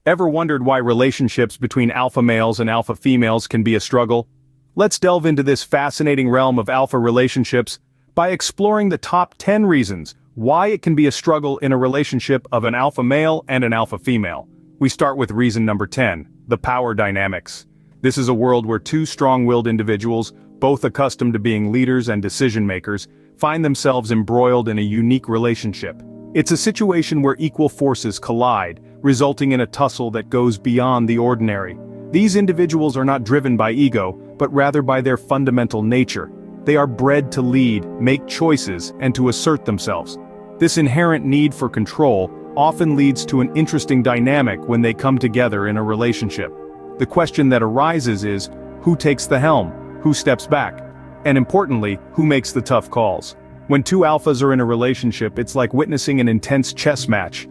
Ever wondered why relationships between alpha males and alpha females can be a struggle? Let's delve into this fascinating realm of alpha relationships by exploring the top 10 reasons why it can be a struggle in a relationship of an alpha male and an alpha female. We start with reason number 10, the power dynamics. This is a world where two strong-willed individuals, both accustomed to being leaders and decision-makers, find themselves embroiled in a unique relationship. It's a situation where equal forces collide, resulting in a tussle that goes beyond the ordinary. These individuals are not driven by ego, but rather by their fundamental nature. They are bred to lead, make choices, and to assert themselves. This inherent need for control often leads to an interesting dynamic when they come together in a relationship. The question that arises is, who takes the helm, who steps back, and importantly, who makes the tough calls? When two alphas are in a relationship, it's like witnessing an intense chess match.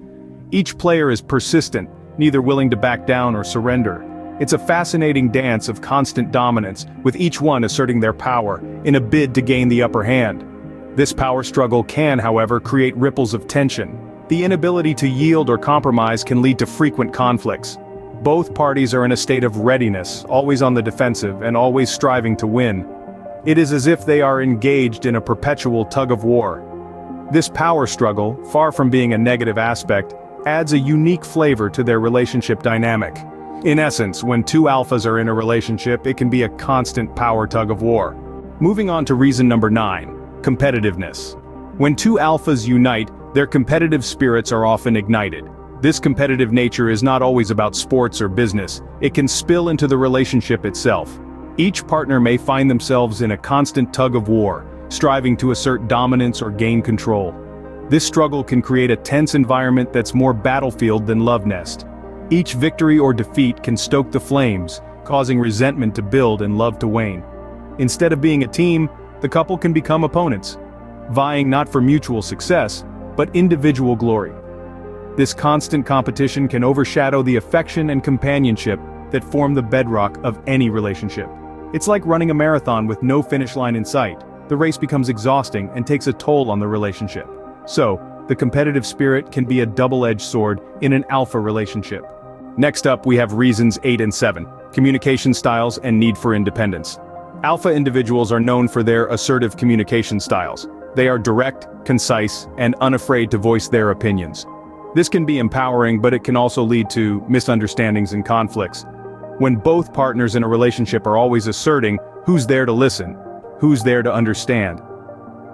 Each player is persistent, neither willing to back down or surrender. It's a fascinating dance of constant dominance, with each one asserting their power, in a bid to gain the upper hand. This power struggle can, however, create ripples of tension. The inability to yield or compromise can lead to frequent conflicts. Both parties are in a state of readiness, always on the defensive and always striving to win. It is as if they are engaged in a perpetual tug-of-war. This power struggle, far from being a negative aspect, adds a unique flavor to their relationship dynamic. In essence, when two alphas are in a relationship, it can be a constant power tug-of-war. Moving on to reason number 9, competitiveness. When two alphas unite, their competitive spirits are often ignited. This competitive nature is not always about sports or business. It can spill into the relationship itself. Each partner may find themselves in a constant tug-of-war, striving to assert dominance or gain control. This struggle can create a tense environment that's more battlefield than love nest. Each victory or defeat can stoke the flames, causing resentment to build and love to wane. Instead of being a team, the couple can become opponents, vying not for mutual success, but individual glory. This constant competition can overshadow the affection and companionship that form the bedrock of any relationship. It's like running a marathon with no finish line in sight. The race becomes exhausting and takes a toll on the relationship. So, the competitive spirit can be a double-edged sword in an alpha relationship. Next up, we have reasons 8 and 7, communication styles and need for independence. Alpha individuals are known for their assertive communication styles. They are direct, concise, and unafraid to voice their opinions. This can be empowering, but it can also lead to misunderstandings and conflicts. When both partners in a relationship are always asserting who's there to listen, who's there to understand.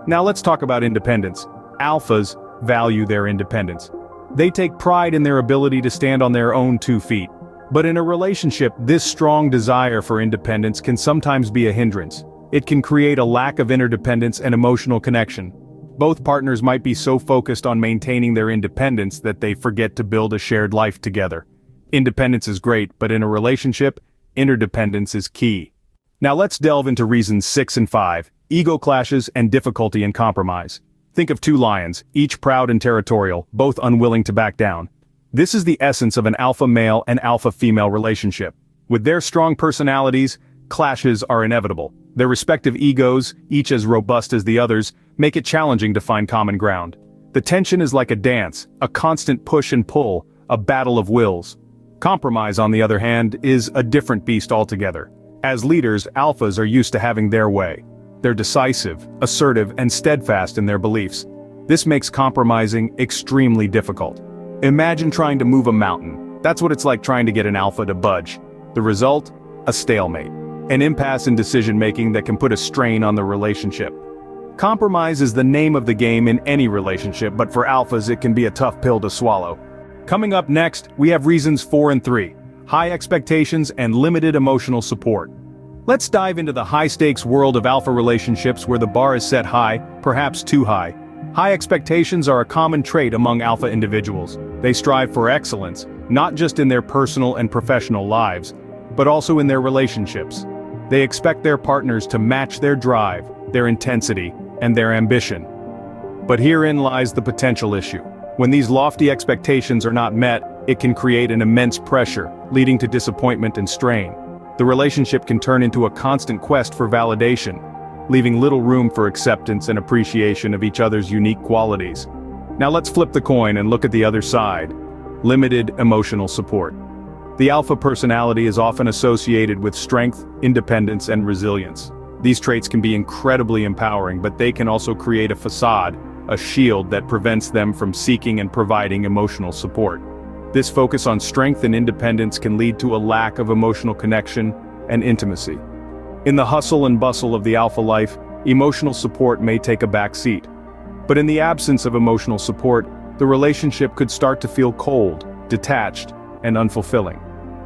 Now let's talk about independence. Alphas value their independence. They take pride in their ability to stand on their own 2 feet. But in a relationship, this strong desire for independence can sometimes be a hindrance. It can create a lack of interdependence and emotional connection. Both partners might be so focused on maintaining their independence that they forget to build a shared life together. Independence is great, but in a relationship, interdependence is key. Now let's delve into reasons 6 and 5, ego clashes and difficulty in compromise. Think of two lions, each proud and territorial, both unwilling to back down. This is the essence of an alpha male and alpha female relationship. With their strong personalities, clashes are inevitable. Their respective egos, each as robust as the others, make it challenging to find common ground. The tension is like a dance, a constant push and pull, a battle of wills. Compromise, on the other hand, is a different beast altogether. As leaders, alphas are used to having their way. They're decisive, assertive, and steadfast in their beliefs. This makes compromising extremely difficult. Imagine trying to move a mountain. That's what it's like trying to get an alpha to budge. The result? A stalemate. An impasse in decision-making that can put a strain on the relationship. Compromise is the name of the game in any relationship, but for alphas it can be a tough pill to swallow. Coming up next, we have reasons 4 and 3, high expectations and limited emotional support. Let's dive into the high-stakes world of alpha relationships where the bar is set high, perhaps too high. High expectations are a common trait among alpha individuals. They strive for excellence, not just in their personal and professional lives, but also in their relationships. They expect their partners to match their drive, their intensity, and their ambition. But herein lies the potential issue. When these lofty expectations are not met, it can create an immense pressure, leading to disappointment and strain. The relationship can turn into a constant quest for validation, leaving little room for acceptance and appreciation of each other's unique qualities. Now let's flip the coin and look at the other side. limited emotional support. The alpha personality is often associated with strength, independence, and resilience. These traits can be incredibly empowering, but they can also create a facade, a shield that prevents them from seeking and providing emotional support. This focus on strength and independence can lead to a lack of emotional connection and intimacy. In the hustle and bustle of the alpha life, emotional support may take a back seat. But in the absence of emotional support, the relationship could start to feel cold, detached, and unfulfilling.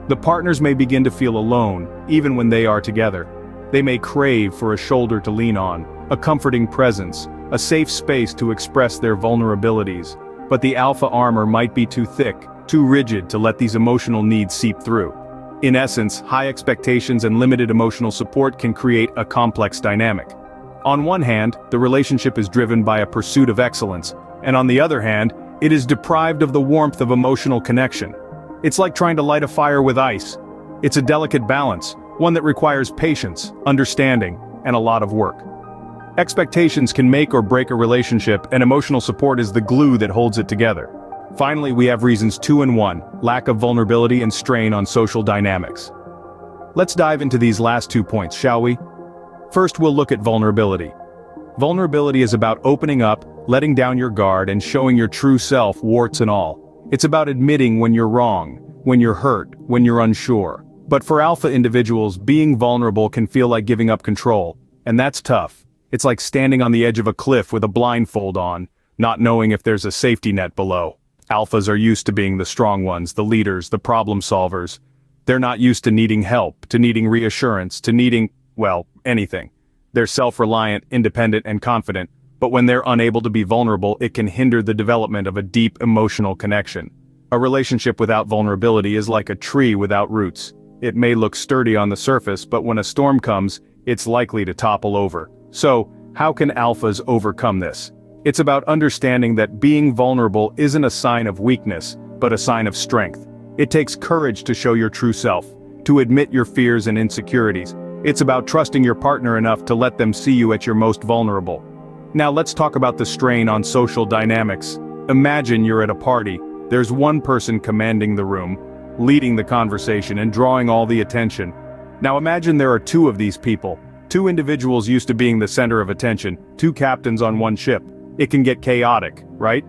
The partners may begin to feel alone, even when they are together. They may crave for a shoulder to lean on, a comforting presence, a safe space to express their vulnerabilities. But the alpha armor might be too thick, too rigid to let these emotional needs seep through. In essence, high expectations and limited emotional support can create a complex dynamic. On one hand, the relationship is driven by a pursuit of excellence, and on the other hand, it is deprived of the warmth of emotional connection. It's like trying to light a fire with ice. It's a delicate balance, one that requires patience, understanding, and a lot of work. Expectations can make or break a relationship, and emotional support is the glue that holds it together. Finally, we have reasons 2 and 1, lack of vulnerability and strain on social dynamics. Let's dive into these last 2 points, shall we? First, we'll look at vulnerability. Vulnerability is about opening up, letting down your guard, and showing your true self, warts and all. It's about admitting when you're wrong, when you're hurt, when you're unsure. But for alpha individuals, being vulnerable can feel like giving up control, and that's tough. It's like standing on the edge of a cliff with a blindfold on, not knowing if there's a safety net below. Alphas are used to being the strong ones, the leaders, the problem solvers. They're not used to needing help, to needing reassurance, to needing, well, anything. They're self-reliant, independent, and confident, but when they're unable to be vulnerable, it can hinder the development of a deep emotional connection. A relationship without vulnerability is like a tree without roots. It may look sturdy on the surface, but when a storm comes, it's likely to topple over. So, how can alphas overcome this? It's about understanding that being vulnerable isn't a sign of weakness, but a sign of strength. It takes courage to show your true self, to admit your fears and insecurities. It's about trusting your partner enough to let them see you at your most vulnerable. Now let's talk about the strain on social dynamics. Imagine you're at a party. There's one person commanding the room, leading the conversation and drawing all the attention. Now imagine there are 2 of these people. 2 individuals used to being the center of attention, 2 captains on one ship. It can get chaotic, right?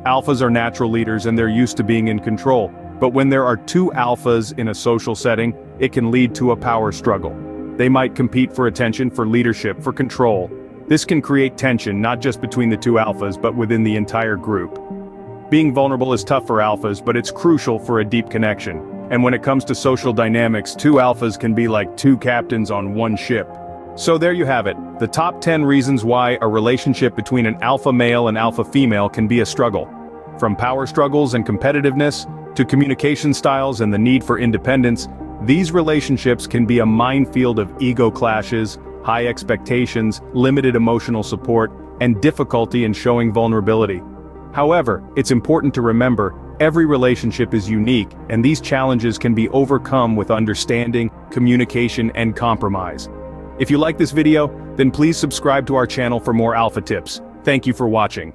Alphas are natural leaders and they're used to being in control. But when there are 2 alphas in a social setting, it can lead to a power struggle. They might compete for attention, for leadership, for control. This can create tension not just between the 2 alphas but within the entire group. Being vulnerable is tough for alphas, but it's crucial for a deep connection. And when it comes to social dynamics, 2 alphas can be like 2 captains on one ship. So there you have it, the top 10 reasons why a relationship between an alpha male and alpha female can be a struggle. From power struggles and competitiveness, to communication styles and the need for independence, these relationships can be a minefield of ego clashes, high expectations, limited emotional support, and difficulty in showing vulnerability. However, it's important to remember, every relationship is unique, and these challenges can be overcome with understanding, communication, and compromise. If you like this video, then please subscribe to our channel for more alpha tips. Thank you for watching.